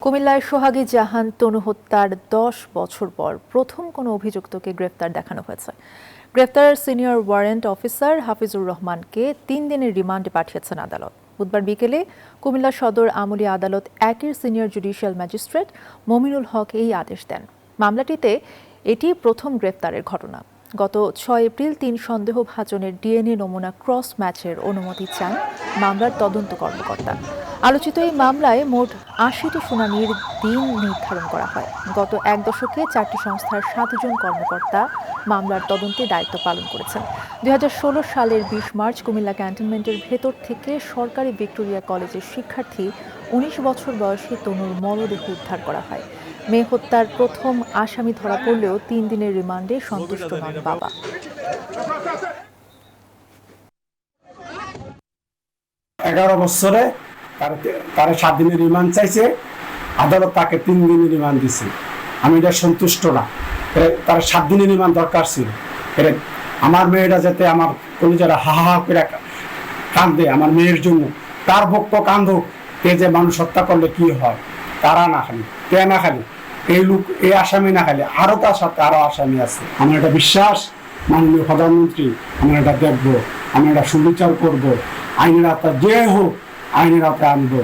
কুমিল্লায় সোহাগী জাহান তনু হত্যার ১০ বছর পর প্রথম কোনো অভিযুক্তকে গ্রেফতার দেখানো হয়েছে। গ্রেফতার সিনিয়র ওয়ারেন্ট অফিসার হাফিজুর রহমানকে ৩ দিনের রিমান্ডে পাঠিয়েছেন আদালত। বুধবার বিকেলে কুমিল্লা সদর আমলি আদালত ১-এর senior judicial magistrate Mominul Haque এই আদেশ দেন। মামলাটিতে এটি প্রথম গ্রেফতারের ঘটনা। গত ৬ এপ্রিল ৩ সন্দেহভাজনের ডিএনএ নমুনা ক্রস ম্যাচের অনুমতি চান মামলার তদন্ত কর্মকর্তা। আলোচিত এই মামলায় মোট ৮০টি শুনানির দিন নির্ধারণ করা হয়। গত এক দশকে ৪টি সংস্থার ৭ জন কর্মকর্তা মামলার তদন্তে দায়িত্ব পালন করেছেন। ২০১৬ সালের ২০ মার্চ কুমিল্লা ক্যান্টনমেন্টের ভেতর থেকে সরকারি ভিক্টোরিয়া কলেজের শিক্ষার্থী ১৯ বছর বয়সী তনুর মরদেহ উদ্ধার করা হয়। মেয়ে হত্যার প্রথম আসামি ধরা পড়লেও ৩ দিনের রিমান্ডে সন্তুষ্ট নন বাবা। ১১ বছরে তার 7 দিনের রিমান্ড চাইছে, আদালত তাকে 3 দিনের রিমান্ড দিছে। আমি এটা সন্তুষ্ট না। তার 7 দিনের রিমান্ড দরকার ছিল। আমার মেয়েটা যাতে আমার কলিজারা হা হা করে কান্দে আমার মেয়ের জন্য, তার ভক্ত কান্দুক। কে যে মানুষ হত্যা করলে কি হয়, তারা না খালি, কে না খালি, এই লোক এই আসামি না খালি, আরো তার সাথে আরো আসামি আছে। আমার একটা বিশ্বাস, মাননীয় প্রধানমন্ত্রী আমরা এটা দেখবো, আমরা এটা সুবিচার করবো, আইনের আওতায় যে হোক আইনের আওতায় আনবো।